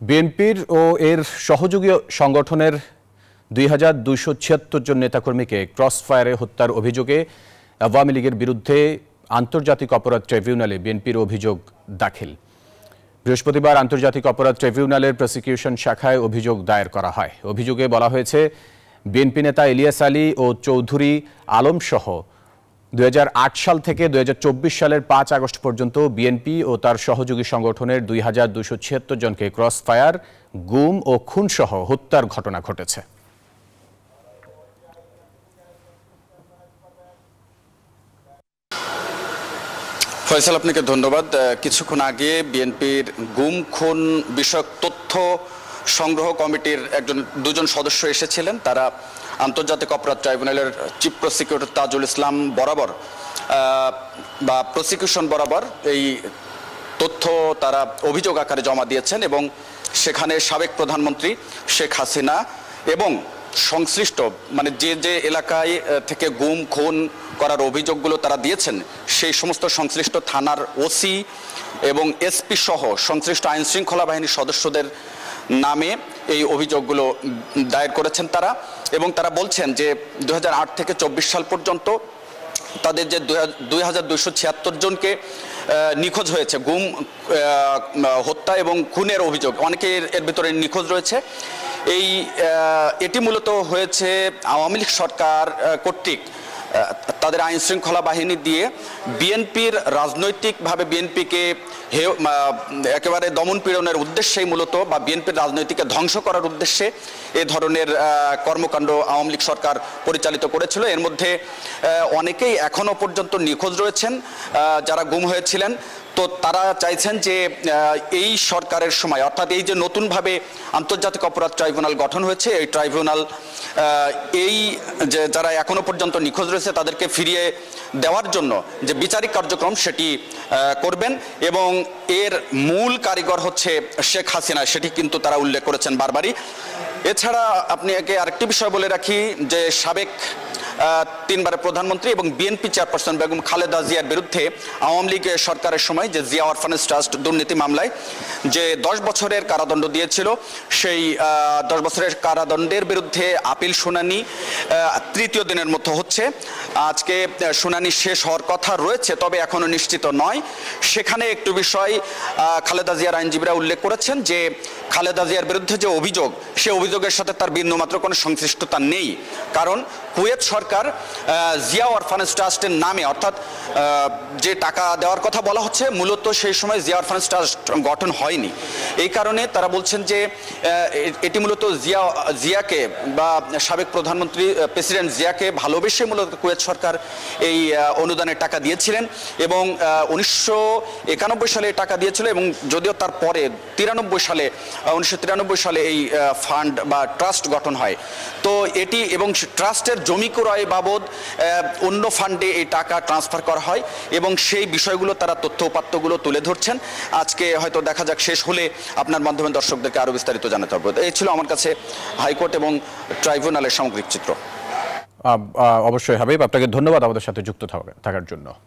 বিএনপির ও এর সহযোগী সংগঠনের ২২৭৬ জন নেতাকর্মীকে ক্রসফায়ারে হত্যার অভিযোগে আওয়ামী লীগের বিরুদ্ধে আন্তর্জাতিক অপরাধ ট্রাইব্যুনালে বিএনপির অভিযোগ দাখিল। বৃহস্পতিবার আন্তর্জাতিক অপরাধ ট্রাইব্যুনালের প্রসিকিউশন শাখায় অভিযোগ দায়ের করা হয়। অভিযোগে বলা হয়েছে, বিএনপি নেতা ইলিয়াস আলী ও চৌধুরী আলম সহ ২০০৮ সাল থেকে ২০২৪ সালের ৫ আগস্ট পর্যন্ত বিএনপি ও তার সহযোগী সংগঠনের ২২৭৬ জনকে ক্রসফায়ার, গুম ও খুনসহ হত্যার ঘটনা ঘটেছে। ফয়সাল, আপনাকে ধন্যবাদ। কিছুক্ষণ আগে বিএনপির গুম খুন বিষয়ক তথ্য সংগ্রহ কমিটির দুজন সদস্য এসেছিলেন। তারা আন্তর্জাতিক অপরাধ ট্রাইব্যুনালের চিফ প্রসিকিউটর তাজুল ইসলাম বরাবর বা প্রসিকিউশন বরাবর এই তথ্য তারা অভিযোগ আকারে জমা দিয়েছেন এবং সেখানে সাবেক প্রধানমন্ত্রী শেখ হাসিনা এবং সংশ্লিষ্ট মানে যে এলাকায় থেকে গুম খুন করার অভিযোগগুলো তারা দিয়েছেন সেই সমস্ত সংশ্লিষ্ট থানার ওসি এবং এসপি সহ সংশ্লিষ্ট আইন শৃঙ্খলা বাহিনীর সদস্যদের নামে এই অভিযোগগুলো দায়ের করেছেন তারা। এবং তারা বলছেন যে ২০০৮ থেকে ২৪ সাল পর্যন্ত তাদের যে ২২৭৬ জনকে নিখোঁজ হয়েছে, গুম, হত্যা এবং খুনের অভিযোগ, অনেকে এর ভিতরে নিখোঁজ রয়েছে। এটি মূলত হয়েছে আওয়ামী লীগ সরকার কর্তৃক তাদের আইন শৃঙ্খলা বাহিনী দিয়ে বিএনপির রাজনৈতিকভাবে বিএনপিকে একেবারে দমন পীড়নের উদ্দেশ্যেই মূলত বা বিএনপির রাজনৈতিককে ধ্বংস করার উদ্দেশ্যে এ ধরনের কর্মকাণ্ড আওয়ামী লীগ সরকার পরিচালিত করেছিল। এর মধ্যে অনেকেই এখনো পর্যন্ত নিখোঁজ রয়েছেন যারা গুম হয়েছিলেন। তো তারা চাইছেন যে এই সরকারের সময়, অর্থাৎ এই যে নতুনভাবে আন্তর্জাতিক অপরাধ ট্রাইব্যুনাল গঠন হয়েছে, এই ট্রাইব্যুনাল এই যে যারা এখনো পর্যন্ত নিখোঁজ রয়েছে তাদেরকে ফিরিয়ে দেওয়ার জন্য যে বিচারিক কার্যক্রম সেটি করবেন এবং এর মূল কারিগর হচ্ছে শেখ হাসিনা, সেটি কিন্তু তারা উল্লেখ করেছেন বারবারই। এছাড়া আপনাকে আরেকটি বিষয় বলে রাখি যে সাবেক তিনবারের প্রধানমন্ত্রী এবং বিএনপি চেয়ারপারসন বেগম খালেদা জিয়ার বিরুদ্ধে আওয়ামী লীগ সরকারের সময় যে জিয়া অরফানেজ ট্রাস্ট দুর্নীতি মামলায় যে ১০ বছরের কারাদণ্ড দিয়েছিল, সেই ১০ বছরের কারাদণ্ডের বিরুদ্ধে আপিল শুনানি তৃতীয় দিনের মতো হচ্ছে। আজকে শুনানি শেষ হওয়ার কথা রয়েছে, তবে এখনো নিশ্চিত নয়। সেখানে একটু বিষয় খালেদা জিয়ার আইনজীবীরা উল্লেখ করেছেন যে খালেদা জিয়ার বিরুদ্ধে যে অভিযোগ, সে অভিযোগের সাথে তার বিন্দুমাত্র কোনো সংশ্লিষ্টতা নেই। কারণ কুয়েত সরকার জিয়া অরফানেজ ট্রাস্টের নামে, অর্থাৎ যে টাকা দেওয়ার কথা বলা হচ্ছে, মূলত সেই সময় জিয়া অরফানেজ ট্রাস্ট গঠন হয়নি। এই কারণে তারা বলছেন যে এটি মূলত জিয়াকে বা সাবেক প্রধানমন্ত্রী প্রেসিডেন্ট জিয়াকে ভালোবেসে মূলত কুয়েত সরকার এই অনুদানের টাকা দিয়েছিলেন এবং ১৯৯১ সালে টাকা দিয়েছিল এবং যদিও তারপরে ১৯৯৩ সালে এই ফান্ড বা ট্রাস্ট গঠন হয়। তো এটি এবং ট্রাস্টের জমি ক্রয় বাবদ অন্য ফান্ডে এই টাকা ট্রান্সফার করা হয় এবং সেই বিষয়গুলো তারা তথ্য উপাত্তগুলো তুলে ধরছেন। আজকে হয়তো দেখা যাক, শেষ হলে আপনার মাধ্যমে দর্শকদেরকে আরও বিস্তারিত জানাতে পারবো। এই ছিল আমার কাছে হাইকোর্ট এবং ট্রাইব্যুনালের সামগ্রিক চিত্র। অবশ্যই হাবিব, আপনাকে ধন্যবাদ আমাদের সাথে যুক্ত থাকার জন্য।